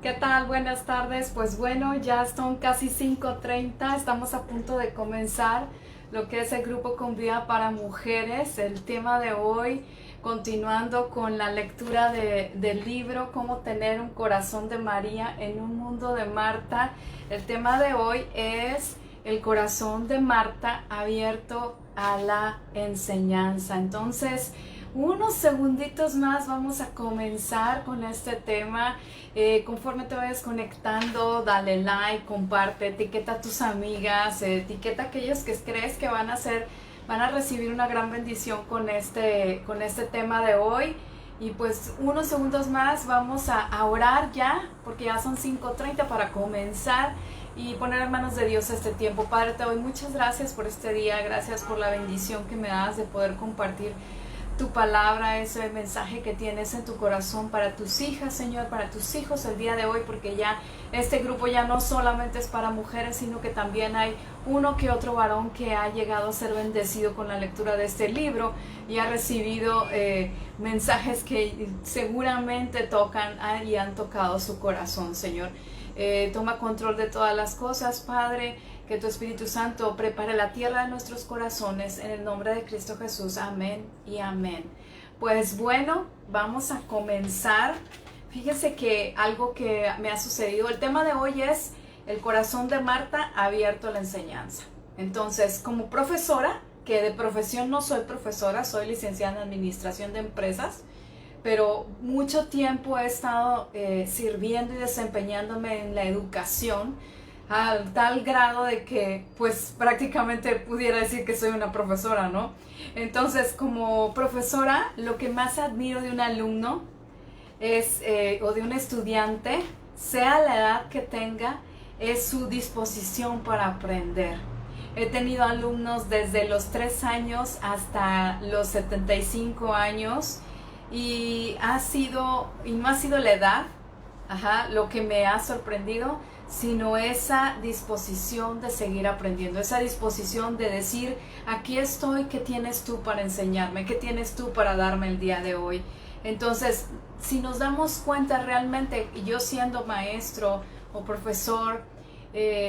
¿Qué tal? Buenas tardes. Pues bueno, ya son casi 5:30. Estamos a punto de comenzar lo que es el grupo Con Vida para Mujeres. El tema de hoy, continuando con la lectura del libro Cómo tener un corazón de María en un mundo de Marta. El tema de hoy es el corazón de Marta abierto a la enseñanza. Entonces, unos segunditos más vamos a comenzar con este tema. Conforme te vayas conectando, dale like, comparte, etiqueta a tus amigas, etiqueta a aquellos que crees que van a recibir una gran bendición con este tema de hoy. Y pues unos segundos más vamos a orar ya, porque ya son 5:30 para comenzar y poner en manos de Dios este tiempo. Padre, te doy muchas gracias por este día, gracias por la bendición que me das de poder compartir tu palabra, ese mensaje que tienes en tu corazón para tus hijas, Señor, para tus hijos el día de hoy, porque ya este grupo ya no solamente es para mujeres, sino que también hay uno que otro varón que ha llegado a ser bendecido con la lectura de este libro y ha recibido mensajes que seguramente tocan y han tocado su corazón, Señor. Toma control de todas las cosas, Padre. Que tu Espíritu Santo prepare la tierra de nuestros corazones en el nombre de Cristo Jesús. Amén y amén. Pues bueno, vamos a comenzar. Fíjense que algo que me ha sucedido. El tema de hoy es el corazón de Marta abierto a la enseñanza. Entonces, como profesora, que de profesión no soy profesora, soy licenciada en Administración de Empresas, pero mucho tiempo he estado sirviendo y desempeñándome en la educación, al tal grado de que pues prácticamente pudiera decir que soy una profesora, ¿no? Entonces, como profesora, lo que más admiro de un alumno es, o de un estudiante, sea la edad que tenga, es su disposición para aprender. He tenido alumnos desde los 3 años hasta los 75 años y no ha sido la edad, lo que me ha sorprendido, sino esa disposición de seguir aprendiendo, esa disposición de decir, aquí estoy, ¿qué tienes tú para enseñarme? ¿Qué tienes tú para darme el día de hoy? Entonces, si nos damos cuenta realmente, yo siendo maestro o profesor,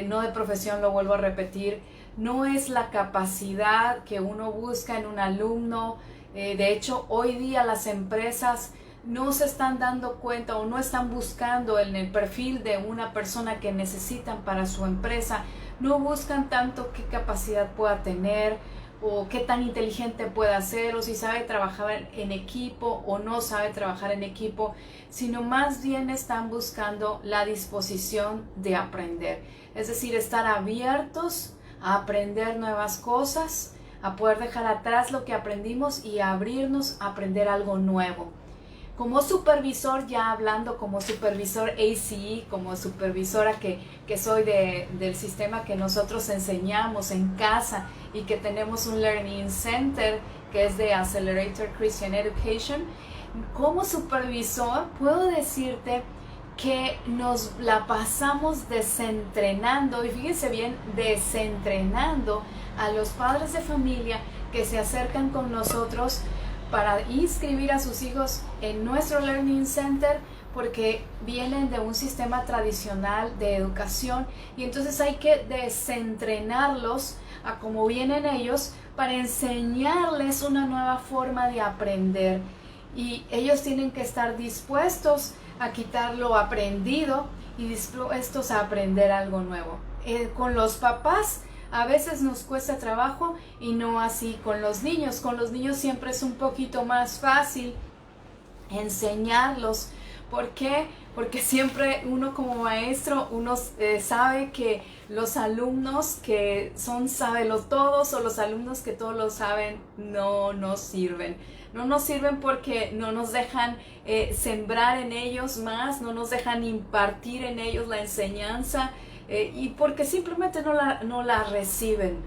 no de profesión, lo vuelvo a repetir, no es la capacidad que uno busca en un alumno. De hecho, hoy día las empresas no se están dando cuenta o no están buscando en el perfil de una persona que necesitan para su empresa, no buscan tanto qué capacidad pueda tener o qué tan inteligente pueda ser o si sabe trabajar en equipo o no sabe trabajar en equipo, sino más bien están buscando la disposición de aprender, es decir, estar abiertos a aprender nuevas cosas, a poder dejar atrás lo que aprendimos y abrirnos a aprender algo nuevo. Como supervisor, ya hablando como supervisor ACE, como supervisora que soy del sistema que nosotros enseñamos en casa y que tenemos un Learning Center que es de Accelerator Christian Education, como supervisor puedo decirte que nos la pasamos desentrenando, y fíjense bien, desentrenando a los padres de familia que se acercan con nosotros para inscribir a sus hijos en nuestro Learning Center, porque vienen de un sistema tradicional de educación y entonces hay que desentrenarlos a cómo vienen ellos para enseñarles una nueva forma de aprender, y ellos tienen que estar dispuestos a quitar lo aprendido y dispuestos a aprender algo nuevo. Con los papás a veces nos cuesta trabajo y no así con los niños. Con los niños siempre es un poquito más fácil enseñarlos. ¿Por qué? Porque siempre uno como maestro, uno sabe que los alumnos que son sabelotodos o los alumnos que todo lo saben no nos sirven. No nos sirven porque no nos dejan sembrar en ellos más, no nos dejan impartir en ellos la enseñanza, y porque simplemente no la reciben.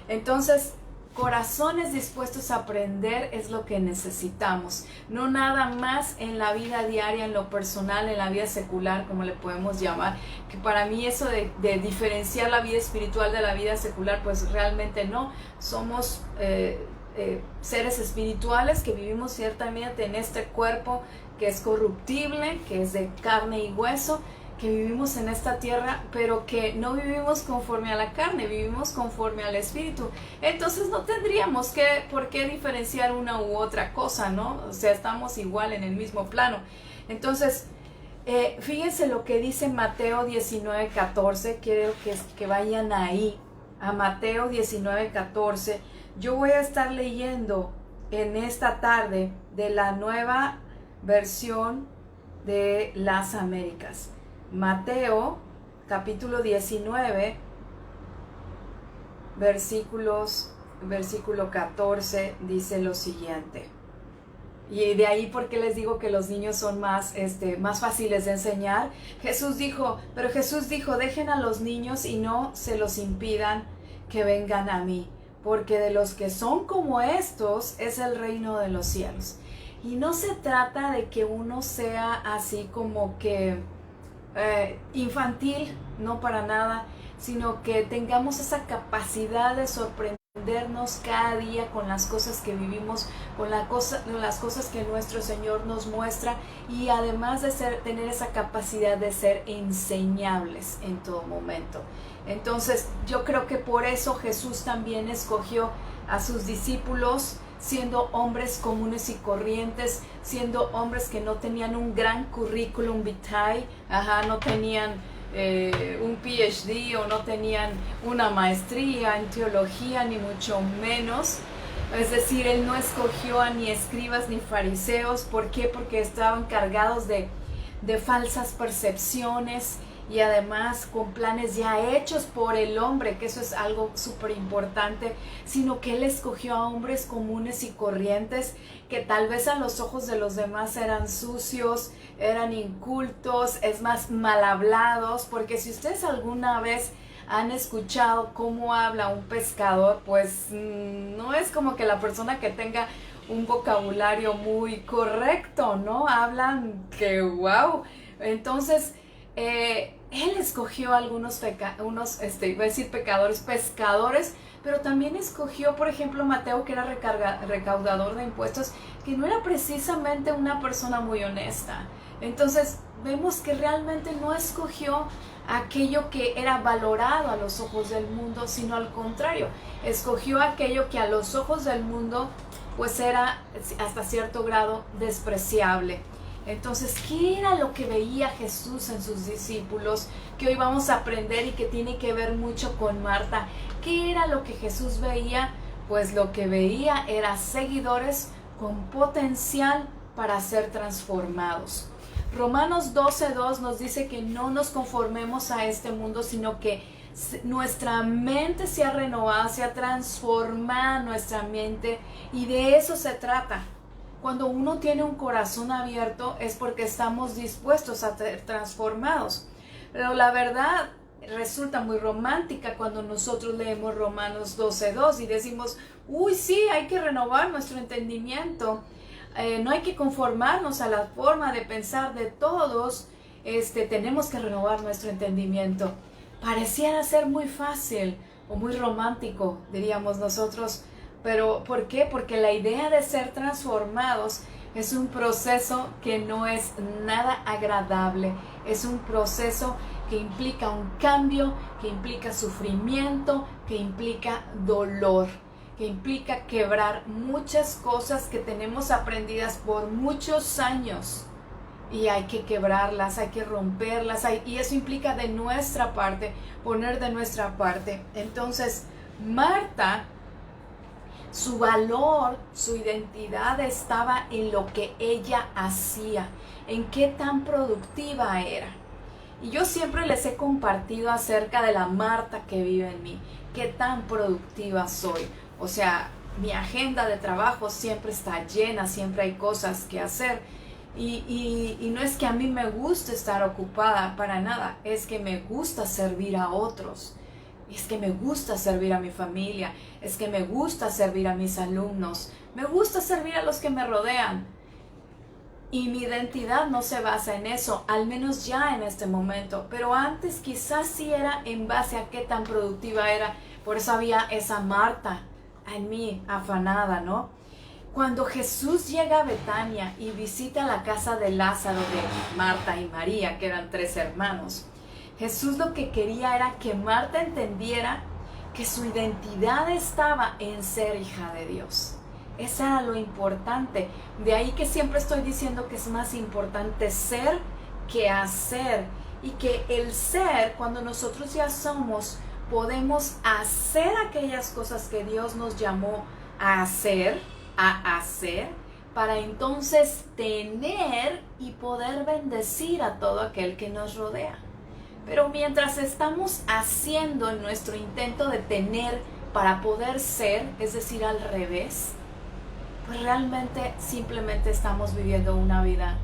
Entonces, corazones dispuestos a aprender es lo que necesitamos, no nada más en la vida diaria, en lo personal, en la vida secular, como le podemos llamar, que para mí eso de diferenciar la vida espiritual de la vida secular, pues realmente no, somos seres espirituales que vivimos ciertamente en este cuerpo que es corruptible, que es de carne y hueso, que vivimos en esta tierra, pero que no vivimos conforme a la carne, vivimos conforme al Espíritu. Entonces no tendríamos por qué diferenciar una u otra cosa, ¿no? O sea, estamos igual en el mismo plano. Entonces, fíjense lo que dice Mateo 19:14, quiero que vayan ahí, a Mateo 19:14. Yo voy a estar leyendo en esta tarde de la nueva versión de las Américas. Mateo capítulo 19 versículo 14 dice lo siguiente. Y de ahí porque les digo que los niños son más fáciles de enseñar. Jesús dijo, dejen a los niños y no se los impidan que vengan a mí, porque de los que son como estos es el reino de los cielos. Y no se trata de que uno sea así como que infantil, no para nada, sino que tengamos esa capacidad de sorprendernos cada día con las cosas que vivimos, con las cosas que nuestro Señor nos muestra, y además de tener esa capacidad de ser enseñables en todo momento. Entonces yo creo que por eso Jesús también escogió a sus discípulos, siendo hombres comunes y corrientes, siendo hombres que no tenían un gran currículum vitae, no tenían un PhD o no tenían una maestría en teología, ni mucho menos. Es decir, Él no escogió a ni escribas ni fariseos. ¿Por qué? Porque estaban cargados de falsas percepciones, y además con planes ya hechos por el hombre, que eso es algo súper importante, sino que Él escogió a hombres comunes y corrientes que tal vez a los ojos de los demás eran sucios, eran incultos, es más, mal hablados, porque si ustedes alguna vez han escuchado cómo habla un pescador, pues no es como que la persona que tenga un vocabulario muy correcto, ¿no? Hablan que wow. Entonces, Él escogió a algunos iba a decir pecadores, pescadores, pero también escogió, por ejemplo, Mateo, que era recaudador de impuestos, que no era precisamente una persona muy honesta. Entonces vemos que realmente no escogió aquello que era valorado a los ojos del mundo, sino al contrario, escogió aquello que a los ojos del mundo pues era hasta cierto grado despreciable. Entonces, ¿qué era lo que veía Jesús en sus discípulos? Que hoy vamos a aprender y que tiene que ver mucho con Marta. ¿Qué era lo que Jesús veía? Pues lo que veía era seguidores con potencial para ser transformados. Romanos 12:2 nos dice que no nos conformemos a este mundo, sino que nuestra mente sea renovada, sea transformada nuestra mente, y de eso se trata. Cuando uno tiene un corazón abierto es porque estamos dispuestos a ser transformados. Pero la verdad resulta muy romántica cuando nosotros leemos Romanos 12:2 y decimos, uy, sí, hay que renovar nuestro entendimiento. No hay que conformarnos a la forma de pensar de todos. Tenemos que renovar nuestro entendimiento. Pareciera ser muy fácil o muy romántico, diríamos nosotros. Pero ¿por qué? Porque la idea de ser transformados es un proceso que no es nada agradable. Es un proceso que implica un cambio, que implica sufrimiento, que implica dolor, que implica quebrar muchas cosas que tenemos aprendidas por muchos años. Y hay que quebrarlas, hay que romperlas, y eso implica de nuestra parte, poner de nuestra parte. Entonces, Marta, su valor, su identidad estaba en lo que ella hacía, en qué tan productiva era. Y yo siempre les he compartido acerca de la Marta que vive en mí, qué tan productiva soy. O sea, mi agenda de trabajo siempre está llena, siempre hay cosas que hacer. Y no es que a mí me guste estar ocupada para nada, es que me gusta servir a otros. Es que me gusta servir a mi familia, es que me gusta servir a mis alumnos, me gusta servir a los que me rodean. Y mi identidad no se basa en eso, al menos ya en este momento. Pero antes quizás sí era en base a qué tan productiva era. Por eso había esa Marta en mí afanada, ¿no? Cuando Jesús llega a Betania y visita la casa de Lázaro, de Marta y María, que eran 3 hermanos, Jesús lo que quería era que Marta entendiera que su identidad estaba en ser hija de Dios. Eso era lo importante. De ahí que siempre estoy diciendo que es más importante ser que hacer. Y que el ser, cuando nosotros ya somos, podemos hacer aquellas cosas que Dios nos llamó a hacer, para entonces tener y poder bendecir a todo aquel que nos rodea. Pero mientras estamos haciendo en nuestro intento de tener para poder ser, es decir, al revés, pues realmente simplemente estamos viviendo una vida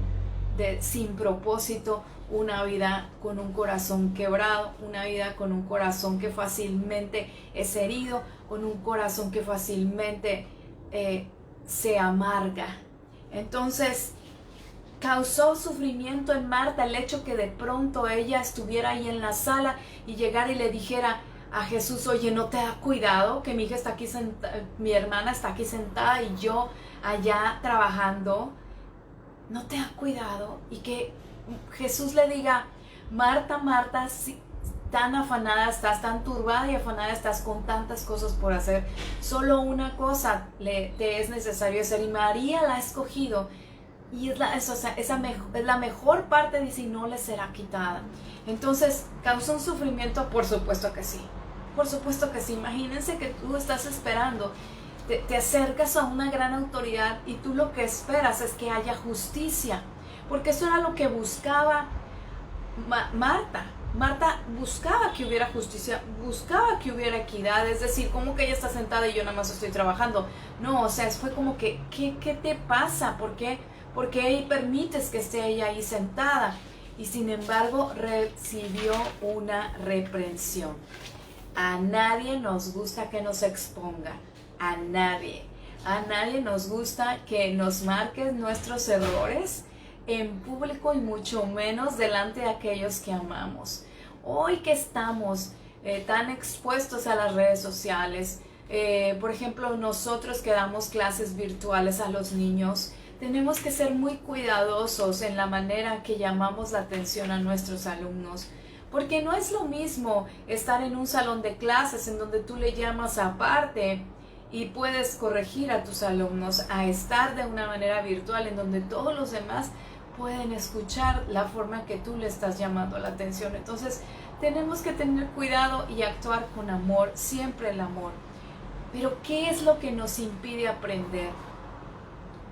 sin propósito, una vida con un corazón quebrado, una vida con un corazón que fácilmente es herido, con un corazón que fácilmente se amarga. Entonces, causó sufrimiento en Marta el hecho que de pronto ella estuviera ahí en la sala y llegara y le dijera a Jesús: oye, ¿no te da cuidado que mi hija está aquí mi hermana está aquí sentada y yo allá trabajando? ¿No te da cuidado? Y que Jesús le diga: Marta, Marta, si tan afanada estás, tan turbada y afanada estás con tantas cosas por hacer, solo una cosa te es necesario hacer, y María la ha escogido, y es la mejor parte, dice, y no le será quitada. Entonces, ¿causó un sufrimiento? Por supuesto que sí, por supuesto que sí. Imagínense que tú estás esperando, te acercas a una gran autoridad y tú lo que esperas es que haya justicia, porque eso era lo que buscaba Marta. Marta buscaba que hubiera justicia, buscaba que hubiera equidad, es decir, como que ella está sentada y yo nada más estoy trabajando. No, o sea, fue como que, ¿qué te pasa? ¿Por qué permites que esté ella ahí sentada? Y sin embargo, recibió una reprensión. A nadie nos gusta que nos expongan, a nadie nos gusta que nos marquen nuestros errores en público, y mucho menos delante de aquellos que amamos. Hoy que estamos tan expuestos a las redes sociales, por ejemplo, nosotros que damos clases virtuales a los niños, tenemos que ser muy cuidadosos en la manera que llamamos la atención a nuestros alumnos, porque no es lo mismo estar en un salón de clases en donde tú le llamas aparte y puedes corregir a tus alumnos, a estar de una manera virtual en donde todos los demás pueden escuchar la forma que tú le estás llamando la atención. Entonces tenemos que tener cuidado y actuar con amor, siempre el amor. Pero ¿qué es lo que nos impide aprender?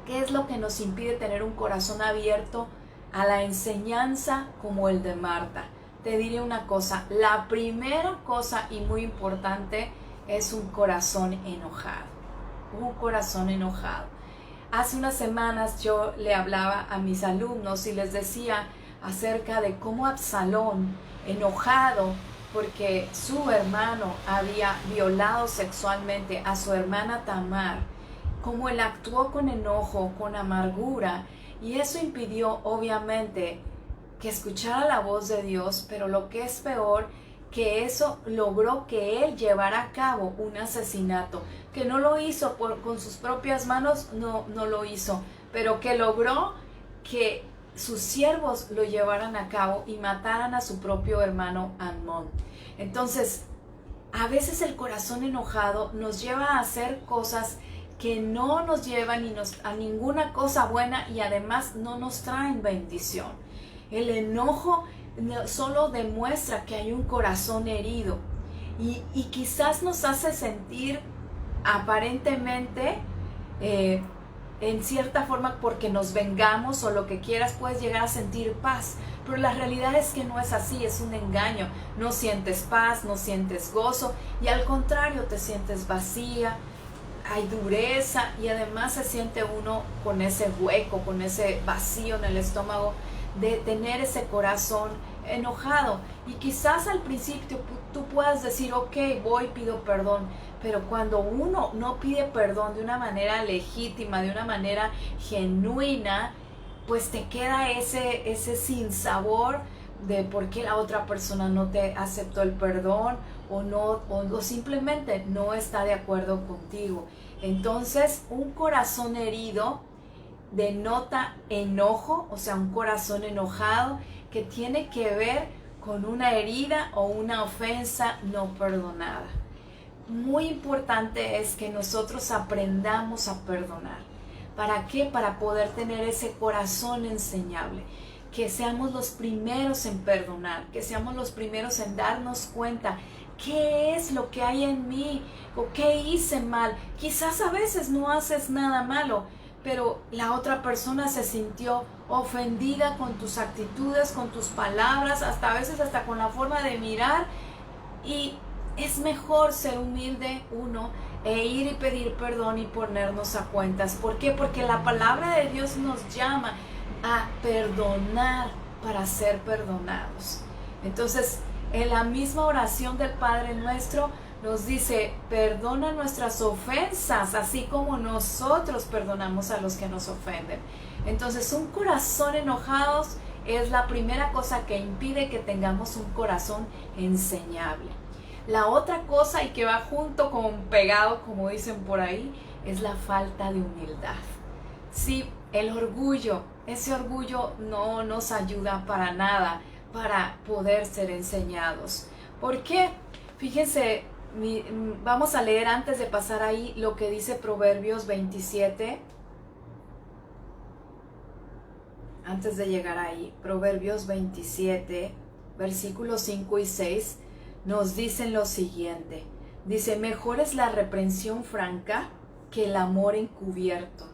¿Qué es lo que nos impide tener un corazón abierto a la enseñanza como el de Marta? Te diré una cosa, la primera cosa y muy importante es un corazón enojado. Un corazón enojado. Hace unas semanas yo le hablaba a mis alumnos y les decía acerca de cómo Absalón, enojado porque su hermano había violado sexualmente a su hermana Tamar, cómo él actuó con enojo, con amargura, y eso impidió obviamente que escuchara la voz de Dios, pero lo que es peor, que eso logró que él llevara a cabo un asesinato, que no lo hizo con sus propias manos, no lo hizo, pero que logró que sus siervos lo llevaran a cabo y mataran a su propio hermano Amnón. Entonces, a veces el corazón enojado nos lleva a hacer cosas que no nos llevan a ninguna cosa buena, y además no nos traen bendición. El enojo solo demuestra que hay un corazón herido y quizás nos hace sentir aparentemente en cierta forma, porque nos vengamos o lo que quieras, puedes llegar a sentir paz, pero la realidad es que no es así, es un engaño. No sientes paz, no sientes gozo, y al contrario te sientes vacía, hay dureza, y además se siente uno con ese hueco, con ese vacío en el estómago de tener ese corazón enojado. Y quizás al principio tú puedas decir, ok, voy, pido perdón, pero cuando uno no pide perdón de una manera legítima, de una manera genuina, pues te queda ese sinsabor de por qué la otra persona no te aceptó el perdón o simplemente no está de acuerdo contigo. Entonces, un corazón herido denota enojo, o sea, un corazón enojado que tiene que ver con una herida o una ofensa no perdonada. Muy importante es que nosotros aprendamos a perdonar. ¿Para qué? Para poder tener ese corazón enseñable. Que seamos los primeros en perdonar, que seamos los primeros en darnos cuenta qué es lo que hay en mí o qué hice mal. Quizás a veces no haces nada malo, pero la otra persona se sintió ofendida con tus actitudes, con tus palabras, hasta a veces hasta con la forma de mirar, y es mejor ser humilde uno e ir y pedir perdón y ponernos a cuentas. ¿Por qué? Porque la palabra de Dios nos llama a perdonar para ser perdonados. Entonces, en la misma oración del Padre Nuestro nos dice, perdona nuestras ofensas, así como nosotros perdonamos a los que nos ofenden. Entonces, un corazón enojado es la primera cosa que impide que tengamos un corazón enseñable. La otra cosa, y que va junto con pegado, como dicen por ahí, es la falta de humildad. Sí, el orgullo, ese orgullo no nos ayuda para nada para poder ser enseñados. ¿Por qué? Fíjense, vamos a leer antes de pasar ahí lo que dice Proverbios 27. Antes de llegar ahí, Proverbios 27, versículos 5 y 6, nos dicen lo siguiente. Dice, mejor es la reprensión franca que el amor encubierto.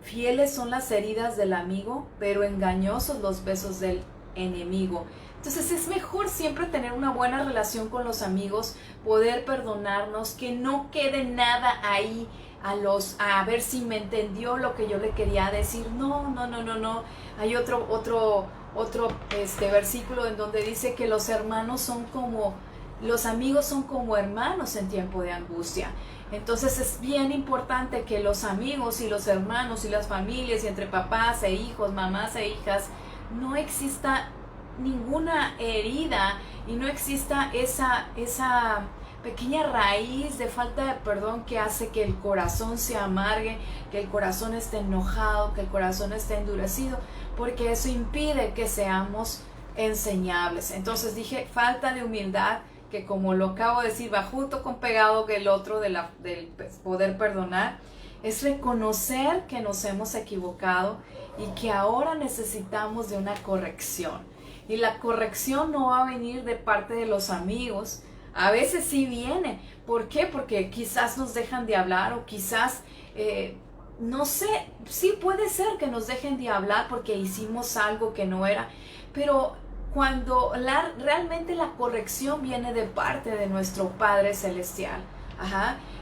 Fieles son las heridas del amigo, pero engañosos los besos del enemigo. Entonces es mejor siempre tener una buena relación con los amigos, poder perdonarnos, que no quede nada ahí a ver si me entendió lo que yo le quería decir. No. Hay otro versículo en donde dice que los amigos son como hermanos en tiempo de angustia. Entonces es bien importante que los amigos y los hermanos y las familias, y entre papás e hijos, mamás e hijas, no exista ninguna herida y no exista esa pequeña raíz de falta de perdón que hace que el corazón se amargue, que el corazón esté enojado, que el corazón esté endurecido, porque eso impide que seamos enseñables. Entonces dije, falta de humildad, que como lo acabo de decir, va junto con pegado que el otro del poder perdonar, es reconocer que nos hemos equivocado y que ahora necesitamos de una corrección. Y la corrección no va a venir de parte de los amigos. A veces sí viene. ¿Por qué? Porque quizás nos dejan de hablar, o quizás, no sé, sí puede ser que nos dejen de hablar porque hicimos algo que no era. Pero cuando realmente la corrección viene de parte de nuestro Padre Celestial.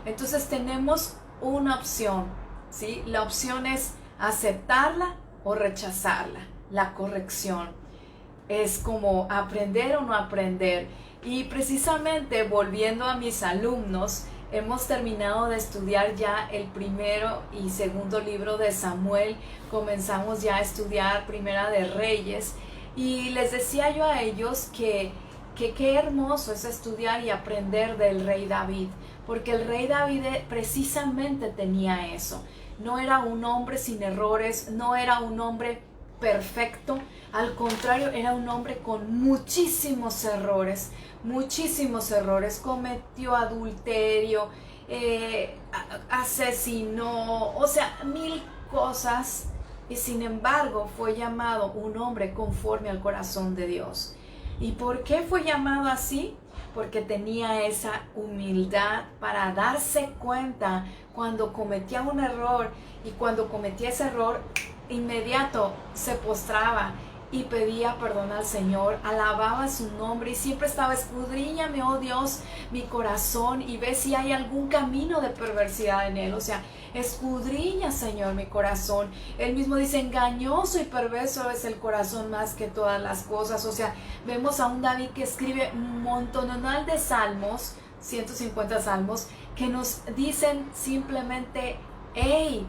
Entonces tenemos una opción, ¿sí? La opción es aceptarla o rechazarla. La corrección es como aprender o no aprender. Y precisamente volviendo a mis alumnos, hemos terminado de estudiar ya el primero y segundo libro de Samuel. Comenzamos ya a estudiar Primera de Reyes. Y les decía yo a ellos que qué hermoso es estudiar y aprender del rey David, porque el rey David precisamente tenía eso. No era un hombre sin errores, no era un hombre perfecto, al contrario, era un hombre con muchísimos errores, cometió adulterio, asesinó, o sea, 1000 cosas. Y sin embargo fue llamado un hombre conforme al corazón de Dios. ¿Y por qué fue llamado así? Porque tenía esa humildad para darse cuenta cuando cometía un error, y cuando cometía ese error inmediato se postraba y pedía perdón al Señor, alababa su nombre y siempre estaba, escudriñame, oh Dios, mi corazón y ve si hay algún camino de perversidad en él. O sea, escudriña, Señor, mi corazón. Él mismo dice, engañoso y perverso es el corazón más que todas las cosas. O sea, vemos a un David que escribe un montonal de salmos, 150 salmos, que nos dicen simplemente, hey,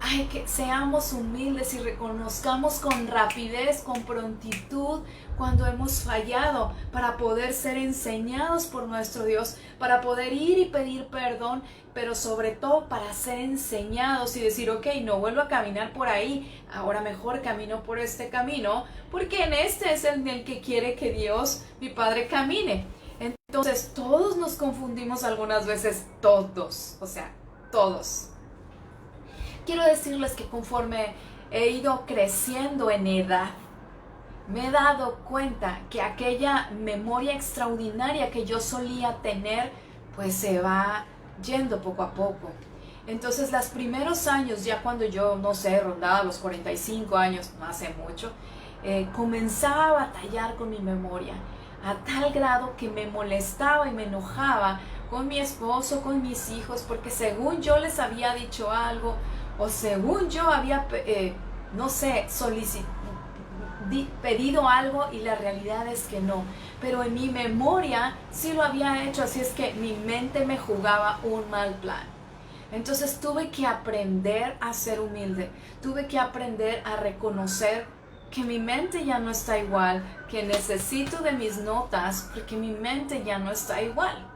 Ay, que seamos humildes y reconozcamos con rapidez, con prontitud, cuando hemos fallado, para poder ser enseñados por nuestro Dios, para poder ir y pedir perdón, pero sobre todo para ser enseñados y decir, ok, no vuelvo a caminar por ahí, ahora mejor camino por este camino, porque en este es en el que quiere que Dios, mi Padre, camine. Entonces, todos nos confundimos algunas veces, todos, o sea, todos. Quiero decirles que conforme he ido creciendo en edad, me he dado cuenta que aquella memoria extraordinaria que yo solía tener, pues se va yendo poco a poco. Entonces, los primeros años, ya cuando yo, no sé, rondaba los 45 años, no hace mucho, comenzaba a batallar con mi memoria, a tal grado que me molestaba y me enojaba con mi esposo, con mis hijos, porque según yo les había dicho algo, o según yo había, no sé, pedido algo y la realidad es que no. Pero en mi memoria sí lo había hecho, así es que mi mente me jugaba un mal plan. Entonces tuve que aprender a ser humilde, tuve que aprender a reconocer que mi mente ya no está igual, que necesito de mis notas porque mi mente ya no está igual.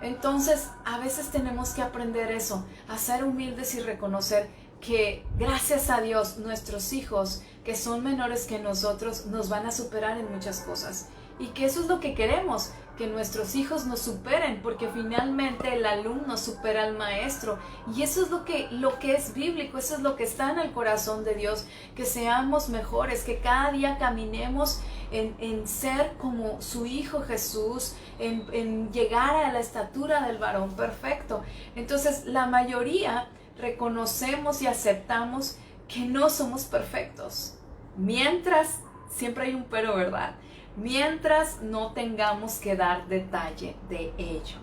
Entonces a veces tenemos que aprender eso, a ser humildes y reconocer que gracias a Dios nuestros hijos que son menores que nosotros nos van a superar en muchas cosas y que eso es lo que queremos, que nuestros hijos nos superen, porque finalmente el alumno supera al maestro y eso es lo que es bíblico, eso es lo que está en el corazón de Dios, que seamos mejores, que cada día caminemos en ser como su Hijo Jesús, en llegar a la estatura del varón perfecto. Entonces la mayoría reconocemos y aceptamos que no somos perfectos, mientras, siempre hay un pero, ¿verdad? Mientras no tengamos que dar detalle de ello.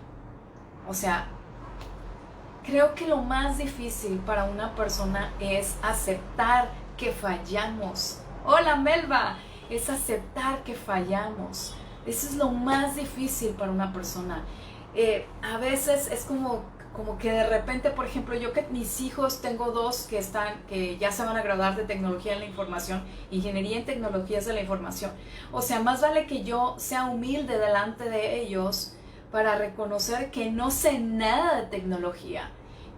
O sea, creo que lo más difícil para una persona es aceptar que fallamos. Hola Melba, es aceptar que fallamos. Eso es lo más difícil para una persona. A veces es como que de repente, por ejemplo, yo que mis hijos, tengo dos que ya se van a graduar de tecnología en la información, ingeniería en tecnologías de la información. O sea, más vale que yo sea humilde delante de ellos para reconocer que no sé nada de tecnología,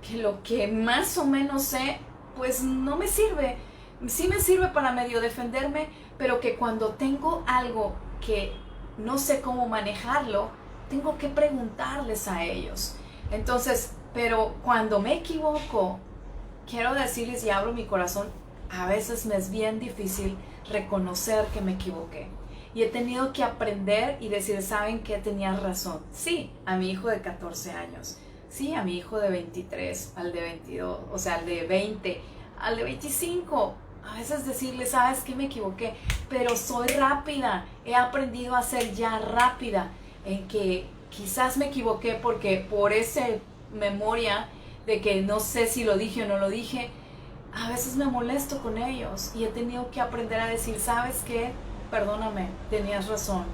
que lo que más o menos sé, pues no me sirve. Sí me sirve para medio defenderme, pero que cuando tengo algo que no sé cómo manejarlo, tengo que preguntarles a ellos. Entonces, pero cuando me equivoco, quiero decirles y abro mi corazón, a veces me es bien difícil reconocer que me equivoqué. Y he tenido que aprender y decir, ¿saben qué? Tenías razón. Sí, a mi hijo de 14 años. Sí, a mi hijo de 23, al de 22, o sea, al de 20, al de 25. A veces decirle, ¿sabes qué? Me equivoqué, pero soy rápida. He aprendido a ser ya rápida en que quizás me equivoqué porque por esa memoria de que no sé si lo dije o no lo dije, a veces me molesto con ellos y he tenido que aprender a decir, ¿sabes qué? Perdóname, tenías razón.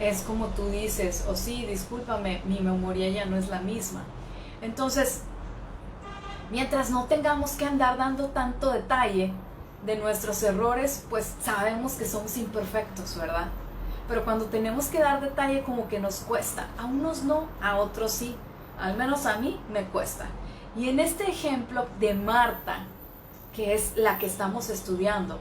Es como tú dices, o sí, discúlpame, mi memoria ya no es la misma. Entonces, mientras no tengamos que andar dando tanto detalle de nuestros errores, pues sabemos que somos imperfectos, ¿verdad? Pero cuando tenemos que dar detalle como que nos cuesta. A unos no, a otros sí. Al menos a mí me cuesta. Y en este ejemplo de Marta, que es la que estamos estudiando,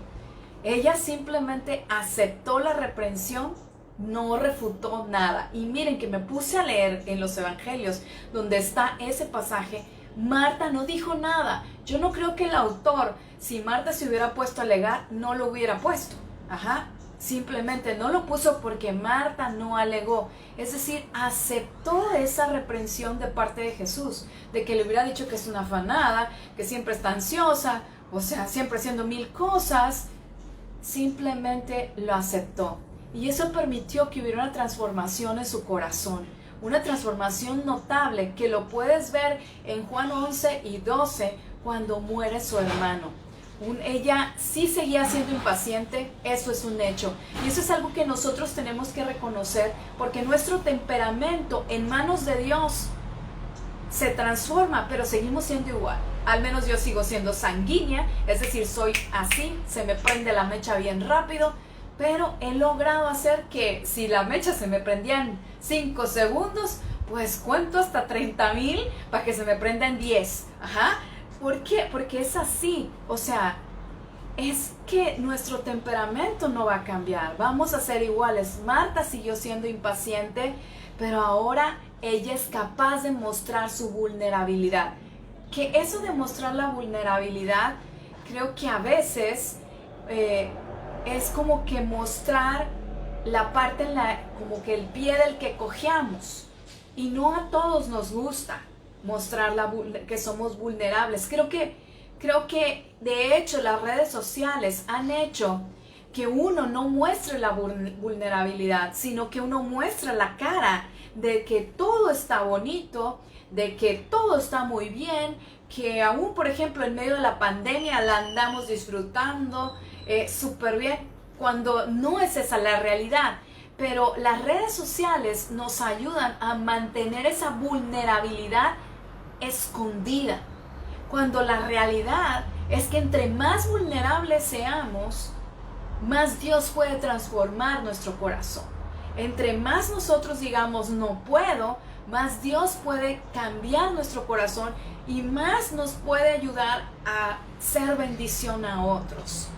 ella simplemente aceptó la reprensión, no refutó nada. Y miren que me puse a leer en los evangelios donde está ese pasaje. Marta no dijo nada. Yo no creo que el autor, si Marta se hubiera puesto a alegar, no lo hubiera puesto. Simplemente no lo puso porque Marta no alegó. Es decir, aceptó esa reprensión de parte de Jesús, de que le hubiera dicho que es una afanada, que siempre está ansiosa, o sea, siempre haciendo mil cosas. Simplemente lo aceptó. Y eso permitió que hubiera una transformación en su corazón. Una transformación notable que lo puedes ver en Juan 11 y 12 cuando muere su hermano. Ella sí seguía siendo impaciente, eso es un hecho. Y eso es algo que nosotros tenemos que reconocer, porque nuestro temperamento en manos de Dios se transforma, pero seguimos siendo igual. al menos yo sigo siendo sanguínea, es decir, soy así, se me prende la mecha bien rápido, pero he logrado hacer que si la mecha se me prendía en 5 segundos, pues cuento hasta 30,000 para que se me prenda en 10. Ajá. ¿Por qué? Porque es así, o sea, es que nuestro temperamento no va a cambiar, vamos a ser iguales. Marta siguió siendo impaciente, pero ahora ella es capaz de mostrar su vulnerabilidad. Que eso de mostrar la vulnerabilidad, creo que a veces es como que mostrar la parte como que el pie del que cojeamos. Y no a todos nos gusta mostrar que somos vulnerables. Creo que de hecho las redes sociales han hecho que uno no muestre la vulnerabilidad, sino que uno muestra la cara de que todo está bonito, de que todo está muy bien, que aún, por ejemplo, en medio de la pandemia la andamos disfrutando súper bien, cuando no es esa la realidad. Pero las redes sociales nos ayudan a mantener esa vulnerabilidad escondida, cuando la realidad es que entre más vulnerables seamos, más Dios puede transformar nuestro corazón. Entre más nosotros digamos no puedo, más Dios puede cambiar nuestro corazón y más nos puede ayudar a ser bendición a otros.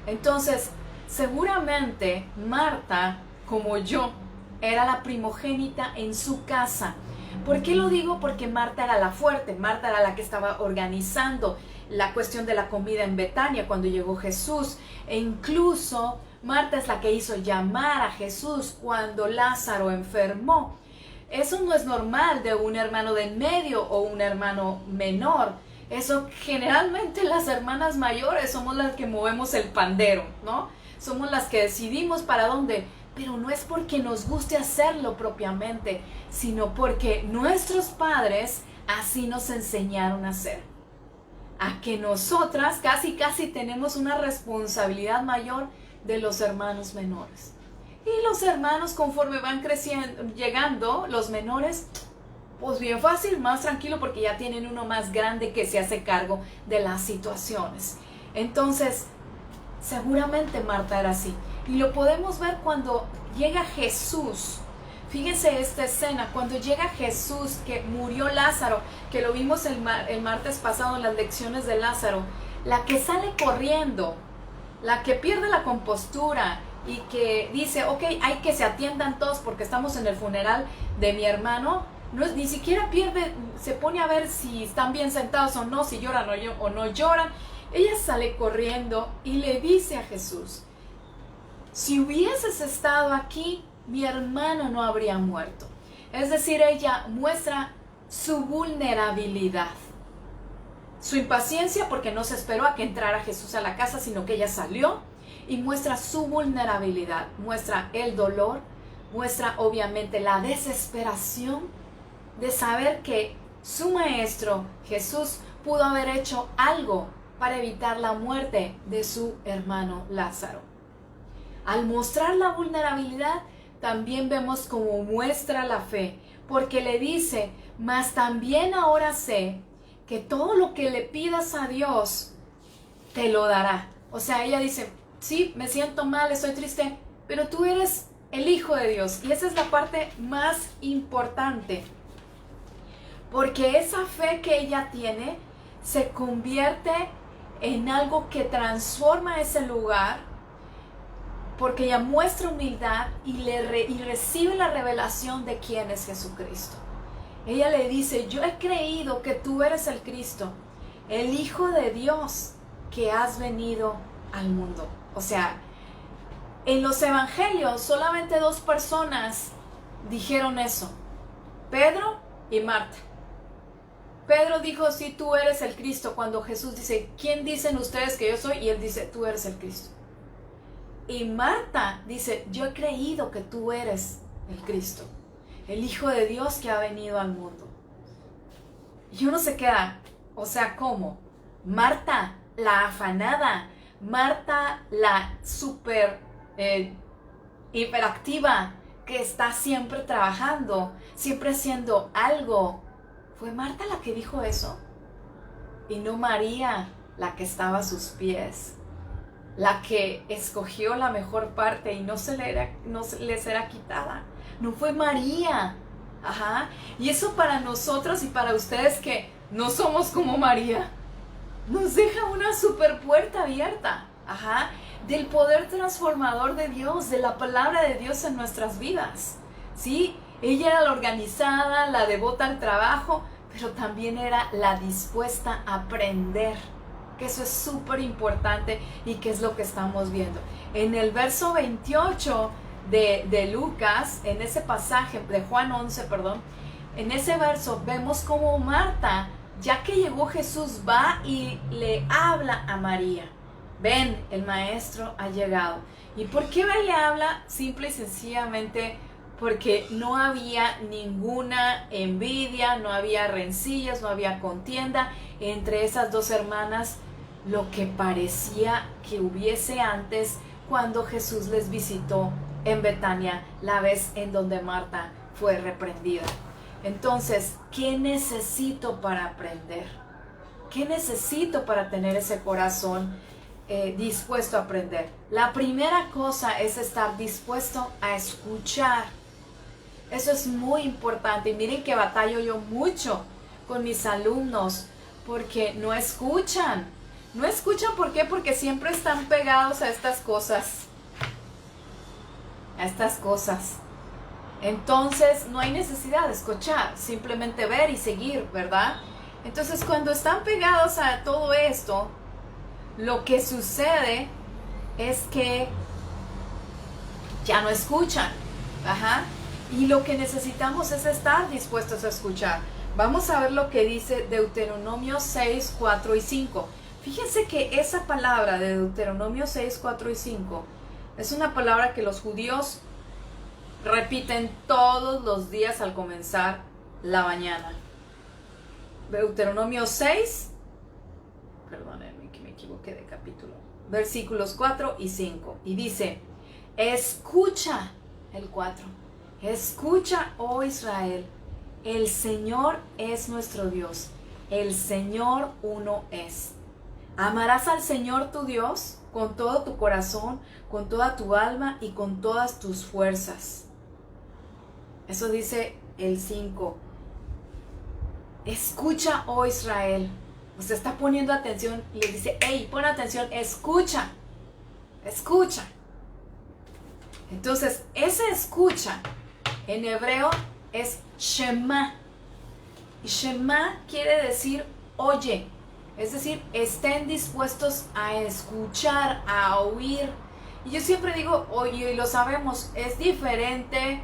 Entonces, seguramente Marta, como yo, era la primogénita en su casa. ¿Por qué lo digo? Porque Marta era la fuerte, Marta era la que estaba organizando la cuestión de la comida en Betania cuando llegó Jesús, e incluso Marta es la que hizo llamar a Jesús cuando Lázaro enfermó. Eso no es normal de un hermano de en medio o un hermano menor. Eso generalmente las hermanas mayores somos las que movemos el pandero, ¿no? Somos las que decidimos para dónde. Pero no es porque nos guste hacerlo propiamente, sino porque nuestros padres así nos enseñaron a hacer. A que nosotras casi tenemos una responsabilidad mayor de los hermanos menores. Y los hermanos, conforme van creciendo, llegando, los menores, pues bien fácil, más tranquilo, porque ya tienen uno más grande que se hace cargo de las situaciones. Entonces, seguramente Marta era así. Y lo podemos ver cuando llega Jesús. Fíjense esta escena, cuando llega Jesús, que murió Lázaro, que lo vimos el martes pasado en las lecciones de Lázaro, la que sale corriendo, la que pierde la compostura y que dice, ok, hay que se atiendan todos porque estamos en el funeral de mi hermano, ni siquiera se pone a ver si están bien sentados o no, si lloran o no lloran. Ella sale corriendo y le dice a Jesús, si hubieses estado aquí, mi hermano no habría muerto. Es decir, ella muestra su vulnerabilidad, su impaciencia porque no se esperó a que entrara Jesús a la casa, sino que ella salió y muestra su vulnerabilidad, muestra el dolor, muestra obviamente la desesperación de saber que su maestro, Jesús, pudo haber hecho algo para evitar la muerte de su hermano Lázaro. Al mostrar la vulnerabilidad, también vemos cómo muestra la fe, porque le dice, mas también ahora sé que todo lo que le pidas a Dios, te lo dará. O sea, ella dice, sí, me siento mal, estoy triste, pero tú eres el Hijo de Dios. Y esa es la parte más importante, porque esa fe que ella tiene se convierte en algo que transforma ese lugar, porque ella muestra humildad y recibe la revelación de quién es Jesucristo. Ella le dice, yo he creído que tú eres el Cristo, el Hijo de Dios que has venido al mundo. O sea, en los evangelios solamente 2 personas dijeron eso, Pedro y Marta. Pedro dijo, sí, tú eres el Cristo, cuando Jesús dice, ¿quién dicen ustedes que yo soy? Y él dice, tú eres el Cristo. Y Marta dice, yo he creído que tú eres el Cristo, el Hijo de Dios que ha venido al mundo. Y uno se queda, o sea, ¿cómo? Marta, la afanada, Marta, la súper hiperactiva, que está siempre trabajando, siempre haciendo algo. ¿Fue Marta la que dijo eso? y no María, la que estaba a sus pies, la que escogió la mejor parte y no les era quitada. No fue María. Ajá. Y eso para nosotros y para ustedes que no somos como María, nos deja una super puerta abierta. Ajá. Del poder transformador de Dios, de la palabra de Dios en nuestras vidas. ¿Sí? Ella era la organizada, la devota al trabajo, pero también era la dispuesta a aprender. Que eso es súper importante y que es lo que estamos viendo. En el verso 28 de Lucas, en ese pasaje, de Juan 11, perdón, en ese verso vemos como Marta, ya que llegó Jesús, va y le habla a María. Ven, el maestro ha llegado. ¿Y por qué le habla? Simple y sencillamente porque no había ninguna envidia, no había rencillas, no había contienda entre esas dos hermanas, lo que parecía que hubiese antes cuando Jesús les visitó en Betania, la vez en donde Marta fue reprendida. Entonces, ¿qué necesito para aprender? ¿Qué necesito para tener ese corazón dispuesto a aprender? La primera cosa es estar dispuesto a escuchar. Eso es muy importante. Y miren que batallo yo mucho con mis alumnos porque no escuchan. No escuchan, ¿por qué? Porque siempre están pegados a estas cosas. A estas cosas. Entonces no hay necesidad de escuchar, simplemente ver y seguir, ¿verdad? Entonces cuando están pegados a todo esto, lo que sucede es que ya no escuchan. Ajá. Y lo que necesitamos es estar dispuestos a escuchar. Vamos a ver lo que dice Deuteronomio 6, 4 y 5. Fíjense que esa palabra de Deuteronomio 6, 4 y 5 es una palabra que los judíos repiten todos los días al comenzar la mañana. Deuteronomio 6, perdónenme que me equivoqué de capítulo, versículos 4 y 5. Y dice, escucha, el 4, escucha, oh Israel, el Señor es nuestro Dios, el Señor uno es. Amarás al Señor tu Dios con todo tu corazón, con toda tu alma y con todas tus fuerzas. Eso dice el 5. Escucha, oh Israel. O sea, está poniendo atención y le dice, hey, pon atención, escucha. Escucha. Entonces, ese escucha en hebreo es Shema. Y Shema quiere decir oye. Es decir, estén dispuestos a escuchar, a oír. Y yo siempre digo, oye, y lo sabemos, es diferente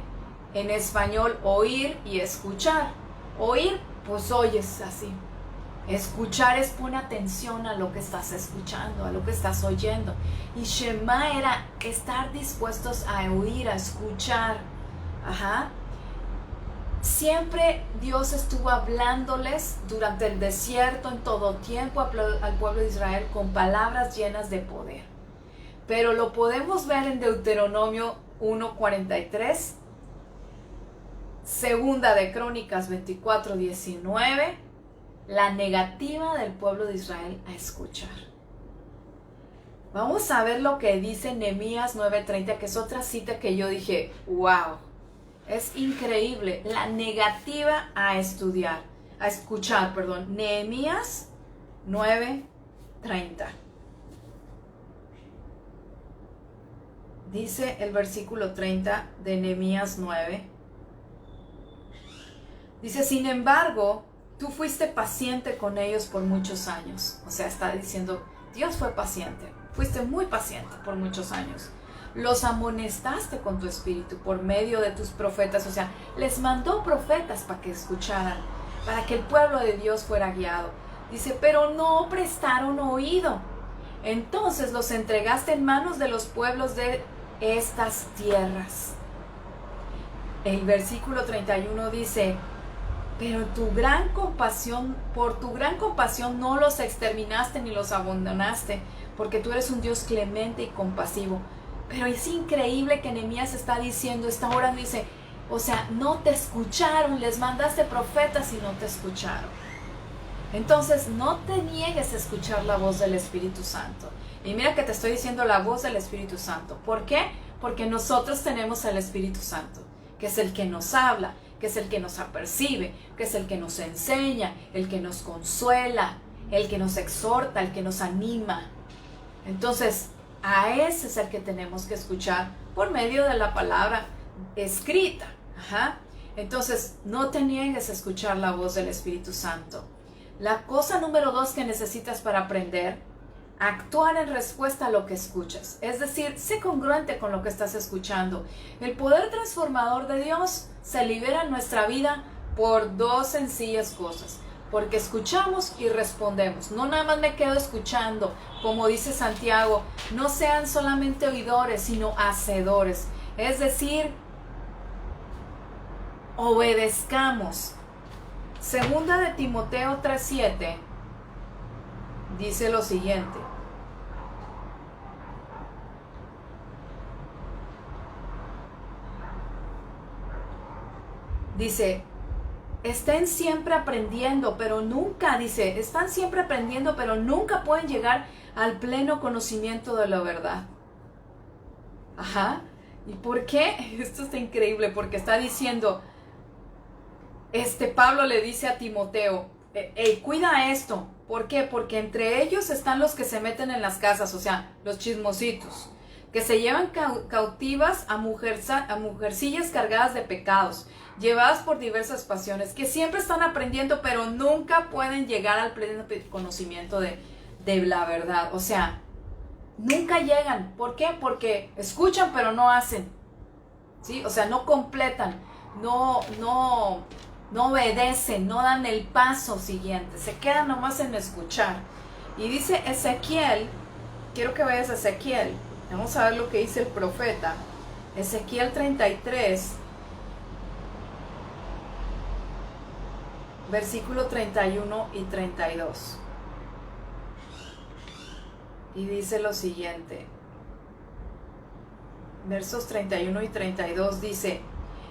en español oír y escuchar. Oír, pues oyes así. Escuchar es poner atención a lo que estás escuchando, a lo que estás oyendo. Y Shema era estar dispuestos a oír, a escuchar. Ajá. Siempre Dios estuvo hablándoles durante el desierto, en todo tiempo, al pueblo de Israel con palabras llenas de poder. Pero lo podemos ver en Deuteronomio 1:43, Segunda de Crónicas 24:19, la negativa del pueblo de Israel a escuchar. Vamos a ver lo que dice Nehemías 9:30, que es otra cita que yo dije, wow. Es increíble, la negativa a escuchar, Nehemías 9:30. Dice el versículo 30 de Nehemías 9. Dice, sin embargo, tú fuiste paciente con ellos por muchos años. O sea, está diciendo, Dios fue paciente, fuiste muy paciente por muchos años. Los amonestaste con tu espíritu por medio de tus profetas. O sea, les mandó profetas para que escucharan, para que el pueblo de Dios fuera guiado. Dice, pero no prestaron oído. Entonces los entregaste en manos de los pueblos de estas tierras. El versículo 31 dice, pero por tu gran compasión no los exterminaste ni los abandonaste, porque tú eres un Dios clemente y compasivo. Pero es increíble que Nehemías está diciendo, está orando y dice, o sea, no te escucharon, les mandaste profetas y no te escucharon. Entonces, no te niegues a escuchar la voz del Espíritu Santo. Y mira que te estoy diciendo la voz del Espíritu Santo. ¿Por qué? Porque nosotros tenemos al Espíritu Santo, que es el que nos habla, que es el que nos apercibe, que es el que nos enseña, el que nos consuela, el que nos exhorta, el que nos anima. Entonces, a ese es el que tenemos que escuchar por medio de la palabra escrita. Entonces, no te niegues a escuchar la voz del Espíritu Santo. La cosa número 2 que necesitas para aprender: actuar en respuesta a lo que escuchas. Es decir, sé congruente con lo que estás escuchando. El poder transformador de Dios se libera en nuestra vida por 2 sencillas cosas. Porque escuchamos y respondemos. No nada más me quedo escuchando. Como dice Santiago, no sean solamente oidores, sino hacedores. Es decir, obedezcamos. Segunda de Timoteo 3:7 dice lo siguiente: dice, están siempre aprendiendo, pero nunca pueden llegar al pleno conocimiento de la verdad. ¿Y por qué? Esto está increíble, porque está diciendo, Pablo le dice a Timoteo, cuida esto. ¿Por qué? Porque entre ellos están los que se meten en las casas, o sea, los chismositos, que se llevan cautivas a mujercillas cargadas de pecados, llevadas por diversas pasiones, que siempre están aprendiendo, pero nunca pueden llegar al pleno conocimiento de la verdad. O sea, nunca llegan. ¿Por qué? Porque escuchan, pero no hacen. ¿Sí? O sea, no completan, no obedecen, no dan el paso siguiente, se quedan nomás en escuchar. Y dice Ezequiel, quiero que vayas a Ezequiel, vamos a ver lo que dice el profeta. Ezequiel 33, versículo 31 y 32. Y dice lo siguiente, versos 31 y 32 dice: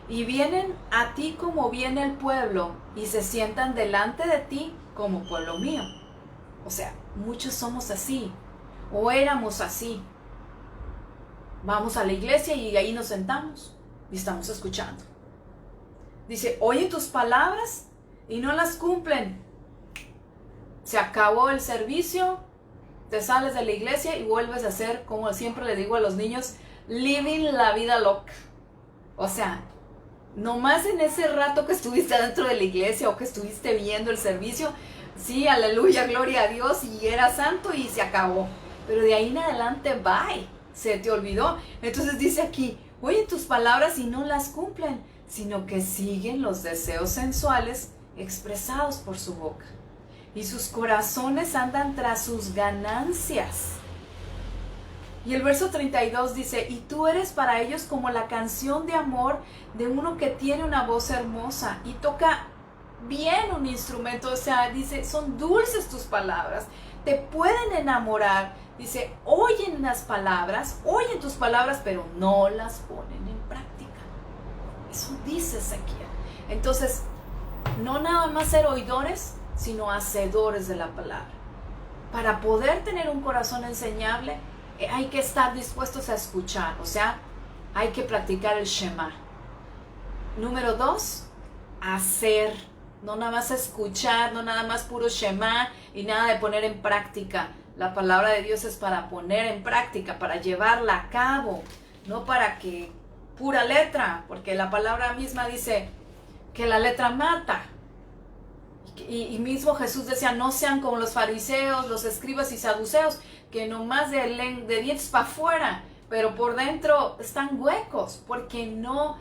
y vienen a ti como viene el pueblo, y se sientan delante de ti como pueblo mío. O sea, muchos somos así, o éramos así. Vamos a la iglesia y ahí nos sentamos y estamos escuchando. Dice, oye tus palabras y no las cumplen. Se acabó el servicio, te sales de la iglesia y vuelves a hacer, como siempre le digo a los niños, living la vida loca. O sea, nomás en ese rato que estuviste adentro de la iglesia o que estuviste viendo el servicio, sí, aleluya, gloria a Dios, y era santo y se acabó. Pero de ahí en adelante, bye, se te olvidó. Entonces dice aquí, oye tus palabras y no las cumplen, sino que siguen los deseos sensuales expresados por su boca. Y sus corazones andan tras sus ganancias. Y el verso 32 dice, y tú eres para ellos como la canción de amor de uno que tiene una voz hermosa y toca bien un instrumento. O sea, dice, son dulces tus palabras, te pueden enamorar. Dice, oyen las palabras, oyen tus palabras, pero no las ponen en práctica. Eso dice Ezequiel. Entonces, no nada más ser oidores, sino hacedores de la palabra. Para poder tener un corazón enseñable, hay que estar dispuestos a escuchar, o sea, hay que practicar el Shema. Número 2, hacer. No nada más escuchar, no nada más puro Shema y nada de poner en práctica. La palabra de Dios es para poner en práctica, para llevarla a cabo, no para que pura letra, porque la palabra misma dice que la letra mata. Y mismo Jesús decía, no sean como los fariseos, los escribas y saduceos, que nomás de dientes para afuera, pero por dentro están huecos, porque no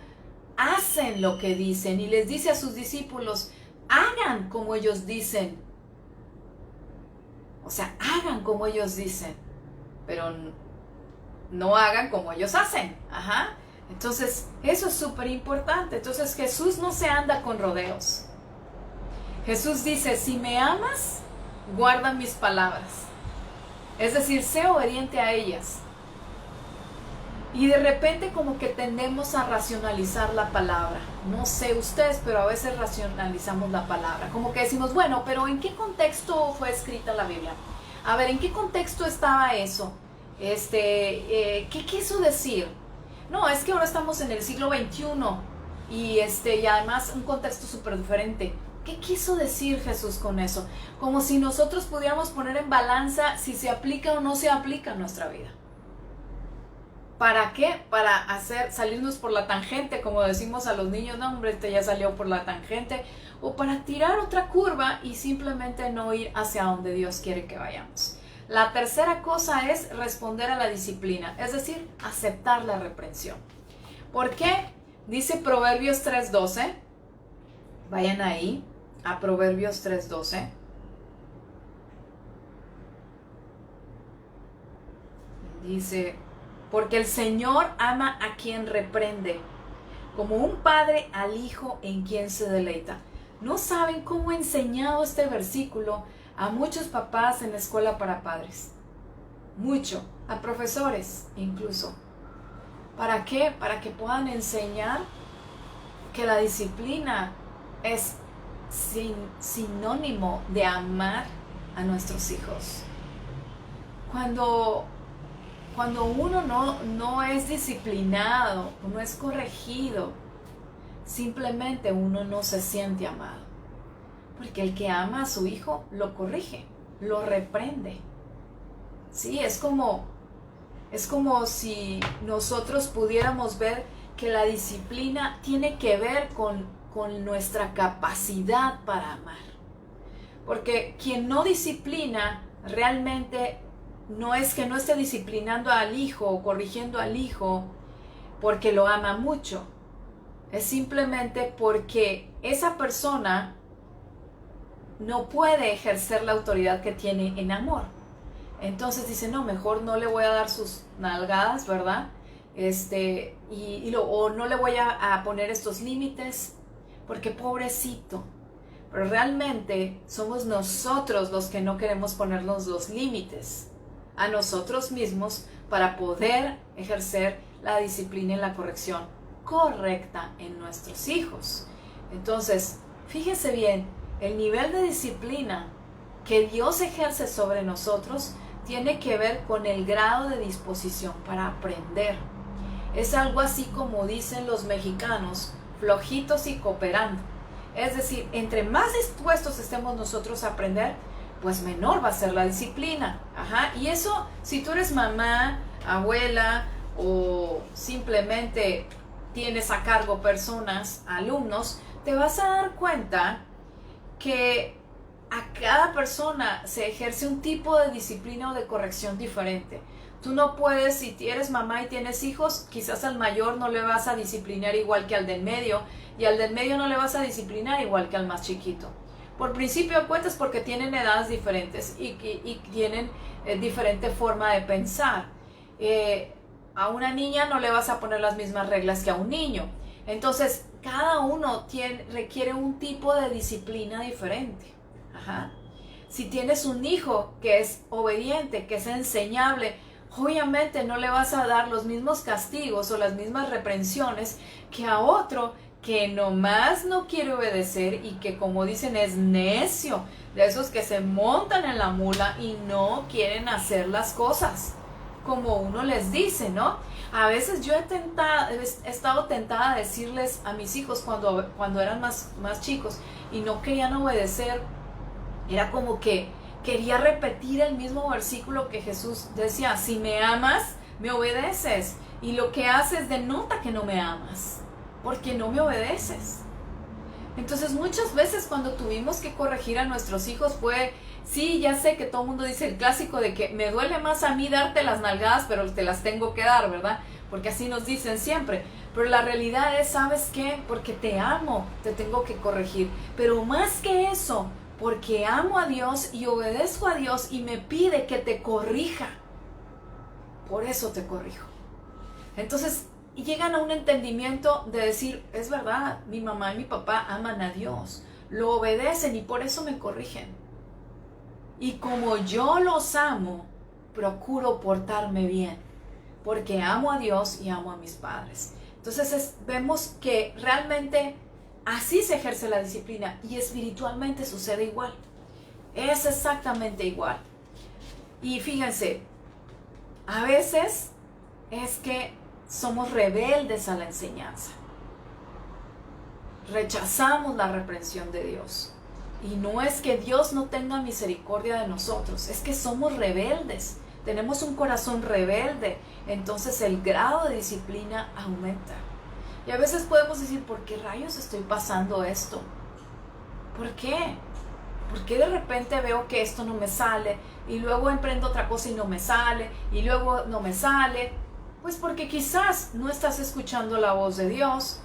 hacen lo que dicen. Y les dice a sus discípulos, hagan como ellos dicen. O sea, hagan como ellos dicen, pero no hagan como ellos hacen. Entonces, eso es súper importante. Entonces, Jesús no se anda con rodeos. Jesús dice, si me amas, guarda mis palabras. Es decir, sé obediente a ellas. Y de repente como que tendemos a racionalizar la palabra. No sé ustedes, pero a veces racionalizamos la palabra. Como que decimos, bueno, pero ¿en qué contexto fue escrita la Biblia? A ver, ¿en qué contexto estaba eso? ¿Qué quiso decir? No, es que ahora estamos en el siglo XXI y además un contexto súper diferente. ¿Qué quiso decir Jesús con eso? Como si nosotros pudiéramos poner en balanza si se aplica o no se aplica en nuestra vida. ¿Para qué? Para salirnos por la tangente, como decimos a los niños, no hombre, ya salió por la tangente, o para tirar otra curva y simplemente no ir hacia donde Dios quiere que vayamos. La tercera cosa es responder a la disciplina, es decir, aceptar la reprensión. ¿Por qué? Dice Proverbios 3:12, vayan ahí a Proverbios 3:12. Dice, porque el Señor ama a quien reprende, como un padre al hijo en quien se deleita. ¿No saben cómo he enseñado este versículo a muchos papás en la escuela para padres? Mucho, a profesores incluso. ¿Para qué? Para que puedan enseñar que la disciplina es sinónimo de amar a nuestros hijos. Cuando uno no es disciplinado, no es corregido, simplemente uno no se siente amado. Porque el que ama a su hijo lo corrige, lo reprende. Sí, es como si nosotros pudiéramos ver que la disciplina tiene que ver con nuestra capacidad para amar. Porque quien no disciplina realmente no es que no esté disciplinando al hijo o corrigiendo al hijo porque lo ama mucho. Es simplemente porque esa persona no puede ejercer la autoridad que tiene en amor. Entonces dice, no, mejor no le voy a dar sus nalgadas, ¿verdad? O no le voy a poner estos límites, porque pobrecito. Pero realmente somos nosotros los que no queremos ponernos los límites a nosotros mismos para poder ejercer la disciplina y la corrección correcta en nuestros hijos. Entonces, fíjese bien, el nivel de disciplina que Dios ejerce sobre nosotros tiene que ver con el grado de disposición para aprender. Es algo así como dicen los mexicanos, flojitos y cooperando. Es decir, entre más dispuestos estemos nosotros a aprender, pues menor va a ser la disciplina. Y eso, si tú eres mamá, abuela o simplemente tienes a cargo personas, alumnos, te vas a dar cuenta que a cada persona se ejerce un tipo de disciplina o de corrección diferente. Tú no puedes, si eres mamá y tienes hijos, quizás al mayor no le vas a disciplinar igual que al del medio, y al del medio no le vas a disciplinar igual que al más chiquito. Por principio de cuentas, porque tienen edades diferentes y tienen diferente forma de pensar. A una niña no le vas a poner las mismas reglas que a un niño. Entonces, cada uno requiere un tipo de disciplina diferente. Si tienes un hijo que es obediente, que es enseñable, obviamente no le vas a dar los mismos castigos o las mismas reprensiones que a otro que nomás no quiere obedecer y que, como dicen, es necio, de esos que se montan en la mula y no quieren hacer las cosas como uno les dice, ¿no? A veces yo he estado tentada a decirles a mis hijos cuando eran más chicos y no querían obedecer. Era como que quería repetir el mismo versículo que Jesús decía, si me amas, me obedeces. Y lo que haces denota que no me amas, porque no me obedeces. Entonces muchas veces cuando tuvimos que corregir a nuestros hijos fue, sí, ya sé que todo el mundo dice el clásico de que me duele más a mí darte las nalgadas, pero te las tengo que dar, ¿verdad? Porque así nos dicen siempre. Pero la realidad es, ¿sabes qué? Porque te amo, te tengo que corregir. Pero más que eso, porque amo a Dios y obedezco a Dios y me pide que te corrija. Por eso te corrijo. Entonces, llegan a un entendimiento de decir, es verdad, mi mamá y mi papá aman a Dios, lo obedecen y por eso me corrigen. Y como yo los amo, procuro portarme bien. porque amo a Dios y amo a mis padres. Entonces vemos que realmente así se ejerce la disciplina y espiritualmente sucede igual. Es exactamente igual. Y fíjense, a veces es que somos rebeldes a la enseñanza. Rechazamos la reprensión de Dios. Y no es que Dios no tenga misericordia de nosotros, es que somos rebeldes. Tenemos un corazón rebelde, entonces el grado de disciplina aumenta. Y a veces podemos decir, ¿por qué rayos estoy pasando esto? ¿Por qué? ¿Por qué de repente veo que esto no me sale? Y luego emprendo otra cosa y no me sale, y luego no me sale. Pues porque quizás no estás escuchando la voz de Dios,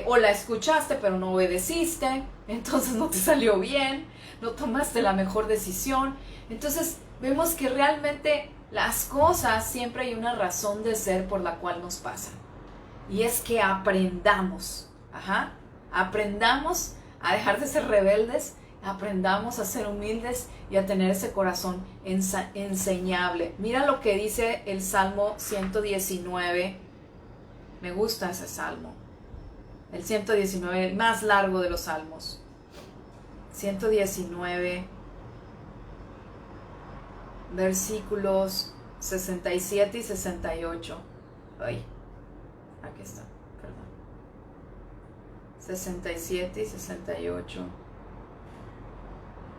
o la escuchaste pero no obedeciste, entonces no te salió bien, no tomaste la mejor decisión. Entonces vemos que realmente las cosas siempre hay una razón de ser por la cual nos pasan. Y es que aprendamos, aprendamos a dejar de ser rebeldes, aprendamos a ser humildes y a tener ese corazón enseñable. Mira lo que dice el Salmo 119, me gusta ese Salmo, el 119, el más largo de los Salmos, 119, versículos 67 y 68, ay, aquí está, perdón, 67 y 68,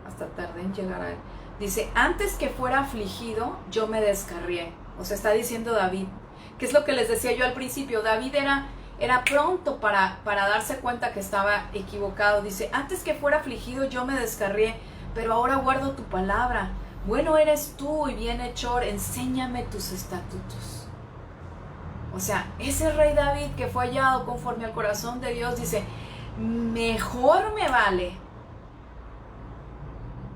hasta tardé en llegar a él. Dice, antes que fuera afligido, yo me descarrié. O sea, está diciendo David. ¿Qué es lo que les decía yo al principio? David era pronto para darse cuenta que estaba equivocado. Dice, antes que fuera afligido, yo me descarrié, pero ahora guardo tu palabra. Bueno eres tú y bienhechor, enséñame tus estatutos. O sea, ese rey David que fue hallado conforme al corazón de Dios, dice, mejor me vale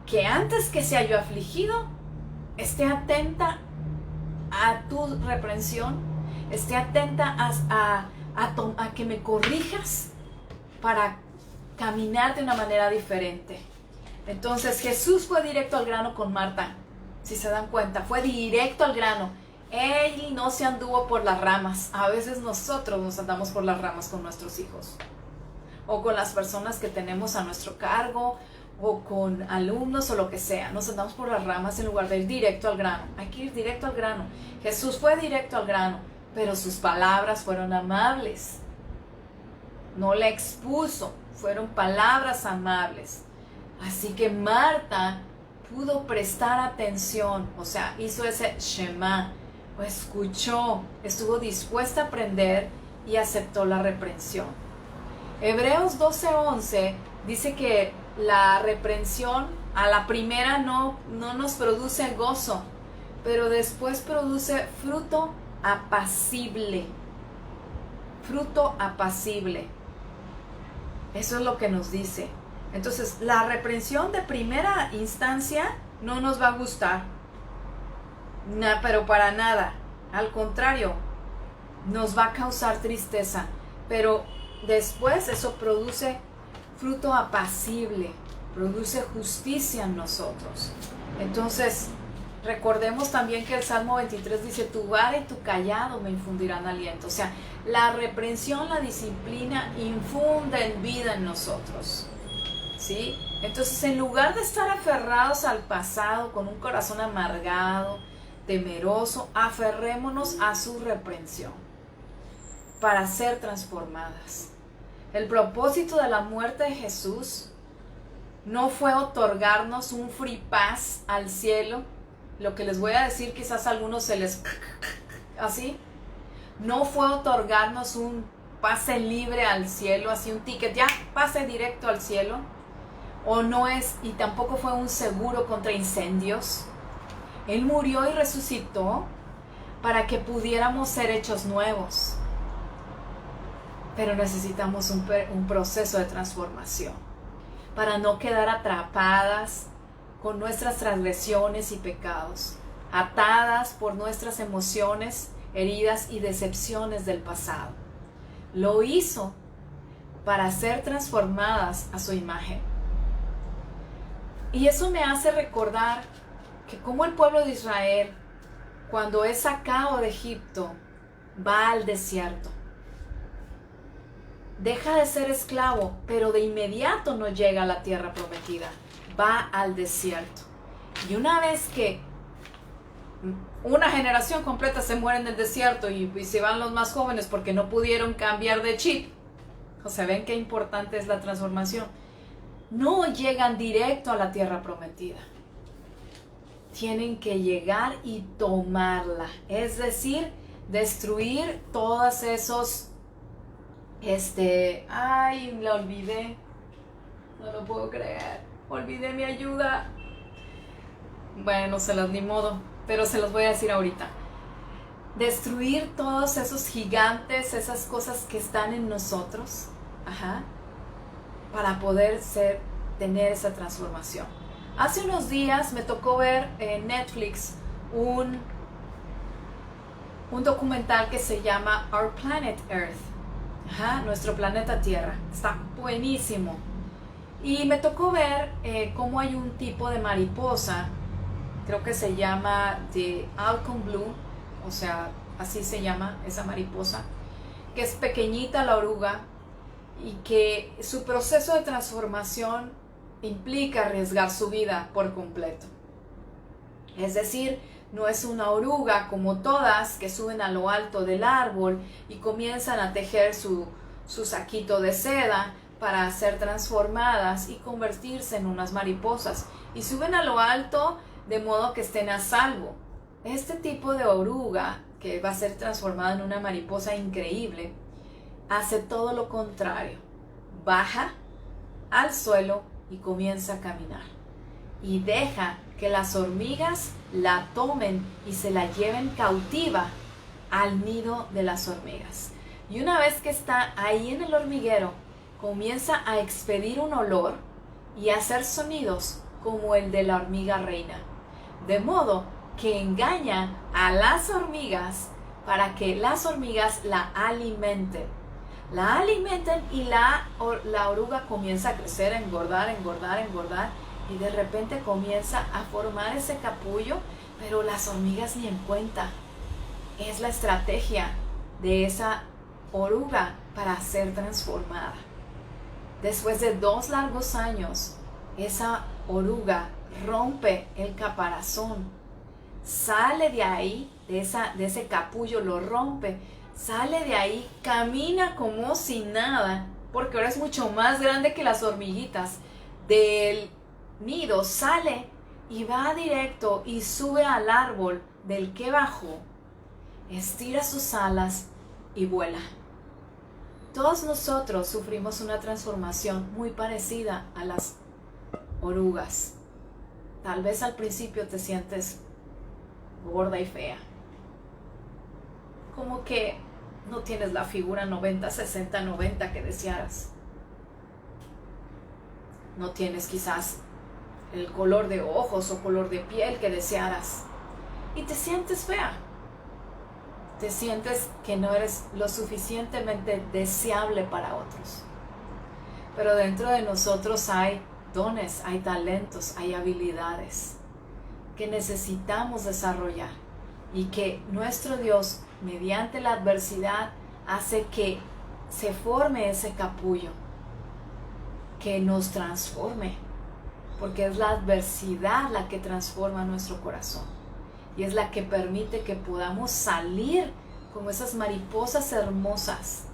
que antes que sea yo afligido, esté atenta a tu reprensión, esté atenta a que me corrijas para caminar de una manera diferente. Entonces Jesús fue directo al grano con Marta, si se dan cuenta, fue directo al grano. Él no se anduvo por las ramas. A veces nosotros nos andamos por las ramas con nuestros hijos, o con las personas que tenemos a nuestro cargo, o con alumnos o lo que sea. Nos andamos por las ramas en lugar de ir directo al grano. Hay que ir directo al grano. Jesús fue directo al grano, pero sus palabras fueron amables. No le expuso, fueron palabras amables. Así que Marta pudo prestar atención, o sea, hizo ese Shema, escuchó, estuvo dispuesta a aprender y aceptó la reprensión. Hebreos 12:11 dice que la reprensión a la primera no nos produce gozo, pero después produce fruto apacible. Fruto apacible. Eso es lo que nos dice. Entonces, la reprensión de primera instancia no nos va a gustar. Pero para nada. Al contrario, nos va a causar tristeza. Pero después eso produce fruto apacible, produce justicia en nosotros. Entonces, recordemos también que el Salmo 23 dice, tu vara y tu callado me infundirán aliento. O sea, la reprensión, la disciplina infunden vida en nosotros, ¿sí? Entonces, en lugar de estar aferrados al pasado con un corazón amargado, temeroso, aferrémonos a su reprensión para ser transformadas. El propósito de la muerte de Jesús no fue otorgarnos un free pass al cielo. Lo que les voy a decir quizás a algunos se les... así. No fue otorgarnos un pase libre al cielo, así un ticket, ya, pase directo al cielo. O no es, y tampoco fue un seguro contra incendios. Él murió y resucitó para que pudiéramos ser hechos nuevos. Pero necesitamos un proceso de transformación para no quedar atrapadas con nuestras transgresiones y pecados, atadas por nuestras emociones, heridas y decepciones del pasado. Lo hizo para ser transformadas a su imagen. Y eso me hace recordar que como el pueblo de Israel cuando es sacado de Egipto, va al desierto. Deja de ser esclavo, pero de inmediato no llega a la tierra prometida. Va al desierto. Y una vez que una generación completa se muere en el desierto y se van los más jóvenes porque no pudieron cambiar de chip, o sea, ven qué importante es la transformación. No llegan directo a la tierra prometida. Tienen que llegar y tomarla. Es decir, destruir todos esos... Ay, la olvidé. No lo puedo creer. Olvidé mi ayuda. Bueno, ni modo. Pero se los voy a decir ahorita. Destruir todos esos gigantes, esas cosas que están en nosotros. Para poder tener esa transformación. Hace unos días me tocó ver en Netflix un documental que se llama Our Planet Earth. Nuestro planeta Tierra. Está buenísimo. Y me tocó ver cómo hay un tipo de mariposa, creo que se llama The Alcon Blue, o sea, así se llama esa mariposa, que es pequeñita la oruga y que su proceso de transformación implica arriesgar su vida por completo. Es decir, no es una oruga como todas que suben a lo alto del árbol y comienzan a tejer su saquito de seda para ser transformadas y convertirse en unas mariposas. Y suben a lo alto de modo que estén a salvo. Este tipo de oruga, que va a ser transformada en una mariposa increíble, hace todo lo contrario. Baja al suelo y comienza a caminar. Y deja que las hormigas la tomen y se la lleven cautiva al nido de las hormigas. Y una vez que está ahí en el hormiguero, comienza a expedir un olor y a hacer sonidos como el de la hormiga reina. De modo que engaña a las hormigas para que las hormigas la alimenten. La alimenten y la oruga comienza a crecer, a engordar, y de repente comienza a formar ese capullo, pero las hormigas ni en cuenta. Es la estrategia de esa oruga para ser transformada. Después de 2 largos años, esa oruga rompe el caparazón, sale de ahí, de ese capullo, lo rompe, sale de ahí, camina como si nada, porque ahora es mucho más grande que las hormiguitas. Del nido sale y va directo y sube al árbol del que bajó, estira sus alas y vuela. Todos nosotros sufrimos una transformación muy parecida a las orugas. Tal vez al principio te sientes gorda y fea, como que no tienes la figura 90, 60, 90 que desearas. No tienes quizás el color de ojos o color de piel que desearas. Y te sientes fea. Te sientes que no eres lo suficientemente deseable para otros. Pero dentro de nosotros hay dones, hay talentos, hay habilidades que necesitamos desarrollar y que nuestro Dios, mediante la adversidad, hace que se forme ese capullo, que nos transforme, porque es la adversidad la que transforma nuestro corazón y es la que permite que podamos salir como esas mariposas hermosas,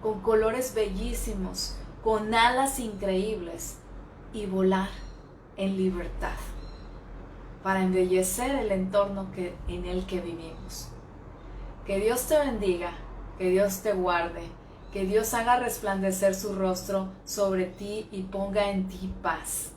con colores bellísimos, con alas increíbles y volar en libertad para embellecer el entorno en el que vivimos. Que Dios te bendiga, que Dios te guarde, que Dios haga resplandecer su rostro sobre ti y ponga en ti paz.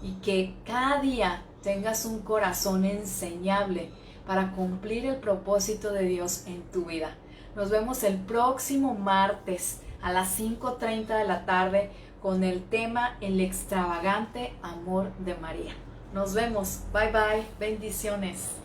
Y que cada día tengas un corazón enseñable para cumplir el propósito de Dios en tu vida. Nos vemos el próximo martes a las 5:30 de la tarde con el tema El extravagante amor de María. Nos vemos. Bye bye. Bendiciones.